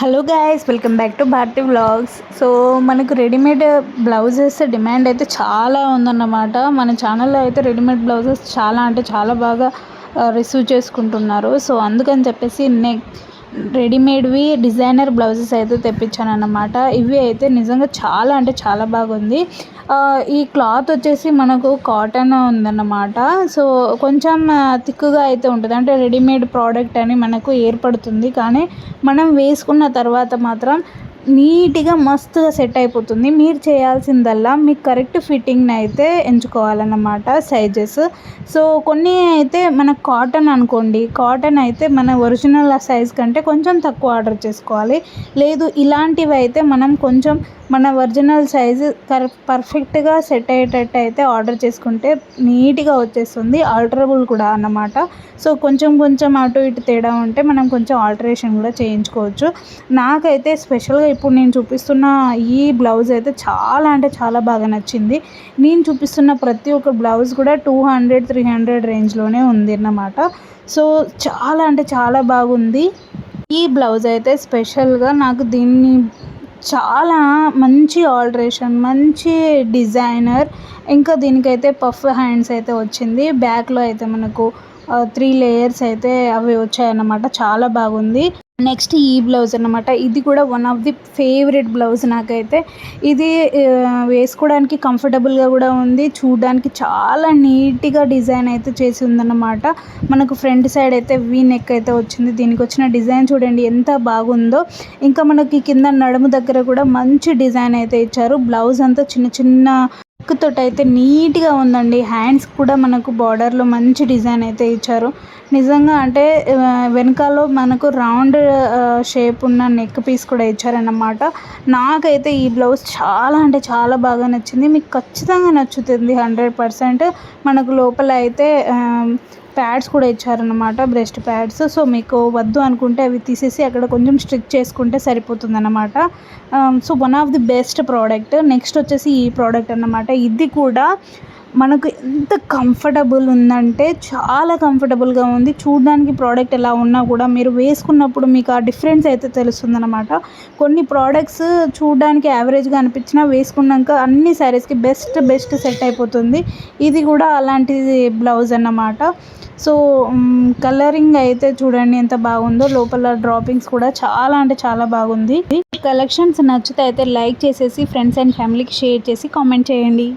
Hello guys, welcome back to Bharati vlogs. So మనకు readymade blouses demand అయితే చాలా ఉందన్నమాట. మన ఛానల్లో అయితే రెడీమేడ్ బ్లౌజెస్ చాలా అంటే చాలా బాగా రిసీవ్ చేసుకుంటున్నారు. సో అందుకని చెప్పేసి రెడీమేడ్వి డిజైనర్ బ్లౌజెస్ అయితే తెప్పించాను అన్నమాట. ఇవి అయితే నిజంగా చాలా అంటే చాలా బాగుంది. ఈ క్లాత్ వచ్చేసి మనకు కాటన్ ఉందన్నమాట. సో కొంచెం థిక్గా అయితే ఉంటుంది, అంటే రెడీమేడ్ ప్రోడక్ట్ అని మనకు ఏర్పడుతుంది. కానీ మనం వేసుకున్న తర్వాత మాత్రం నీట్గా మస్తుగా సెట్ అయిపోతుంది. మీరు చేయాల్సిందల్లా మీకు కరెక్ట్ ఫిట్టింగ్ని అయితే ఎంచుకోవాలన్నమాట, సైజెస్. సో కొన్ని అయితే మన కాటన్ అనుకోండి, కాటన్ అయితే మన ఒరిజినల్ సైజ్ కంటే కొంచెం తక్కువ ఆర్డర్ చేసుకోవాలి. లేదు ఇలాంటివి అయితే మనం కొంచెం మన ఒరిజినల్ సైజు పర్ఫెక్ట్గా సెట్ అయ్యేటట్టు అయితే ఆర్డర్ చేసుకుంటే నీట్గా వచ్చేస్తుంది, ఆల్టరబుల్ కూడా అన్నమాట. సో కొంచెం కొంచెం అటు ఇటు తేడా ఉంటే మనం కొంచెం ఆల్టరేషన్ కూడా చేయించుకోవచ్చు. నాకైతే స్పెషల్గా ఇప్పుడు నేను చూపిస్తున్న ఈ బ్లౌజ్ అయితే చాలా అంటే చాలా బాగా నచ్చింది. నేను చూపిస్తున్న ప్రతి ఒక్క బ్లౌజ్ కూడా 200-300 రేంజ్లోనే ఉంది అన్నమాట. సో చాలా అంటే చాలా బాగుంది. ఈ బ్లౌజ్ అయితే స్పెషల్గా నాకు దీన్ని చాలా మంచి ఆల్టరేషన్, మంచి డిజైనర్. ఇంకా దీనికైతే పఫ్ హ్యాండ్స్ అయితే వచ్చింది. బ్యాక్లో అయితే మనకు 3 లేయర్స్ అయితే అవి వచ్చాయన్నమాట. చాలా బాగుంది. నెక్స్ట్ ఈ బ్లౌజ్ అన్నమాట. ఇది కూడా one of the favourite blouse నాకైతే. ఇది వేసుకోవడానికి కంఫర్టబుల్గా కూడా ఉంది, చూడడానికి చాలా నీట్గా డిజైన్ అయితే చేసి ఉందన్నమాట. మనకు ఫ్రంట్ సైడ్ అయితే వీ నెక్ అయితే వచ్చింది. దీనికి వచ్చిన డిజైన్ చూడండి ఎంత బాగుందో. ఇంకా మనకి కింద నడుము దగ్గర కూడా మంచి డిజైన్ అయితే ఇచ్చారు. బ్లౌజ్ అంతా చిన్న చిన్న తోటి అయితే నీట్గా ఉందండి. హ్యాండ్స్ కూడా మనకు బార్డర్లో మంచి డిజైన్ అయితే ఇచ్చారు. నిజంగా అంటే వెనకాల మనకు రౌండ్ షేప్ ఉన్న నెక్ పీస్ కూడా ఇచ్చారన్నమాట. నాకైతే ఈ బ్లౌజ్ చాలా అంటే చాలా బాగా నచ్చింది. మీకు ఖచ్చితంగా నచ్చుతుంది 100%. మనకు లోపల అయితే ప్యాడ్స్ కూడా ఇచ్చారన్నమాట, బ్రెస్ట్ ప్యాడ్స్. సో మీకు వద్దు అనుకుంటే అవి తీసేసి అక్కడ కొంచెం స్టిచ్ చేసుకుంటే సరిపోతుంది అన్నమాట. So one of the best product. Next వచ్చేసి ఈ ప్రోడక్ట్ అన్నమాట. ఇది కూడా మనకు ఎంత కంఫర్టబుల్ ఉందంటే చాలా కంఫర్టబుల్గా ఉంది. చూడడానికి ప్రోడక్ట్ ఎలా ఉన్నా కూడా మీరు వేసుకున్నప్పుడు మీకు ఆ డిఫరెన్స్ అయితే తెలుస్తుంది అనమాట. కొన్ని ప్రోడక్ట్స్ చూడడానికి యావరేజ్గా అనిపించినా వేసుకున్నాక అన్ని శారీస్కి బెస్ట్ సెట్ అయిపోతుంది. ఇది కూడా అలాంటిది బ్లౌజ్ అన్నమాట. సో కలరింగ్ అయితే చూడండి ఎంత బాగుందో. లోపల డ్రాపింగ్స్ కూడా చాలా అంటే చాలా బాగుంది. కలెక్షన్స్ నచ్చితే అయితే లైక్ చేసేసి ఫ్రెండ్స్ అండ్ ఫ్యామిలీకి షేర్ చేసి కామెంట్ చేయండి.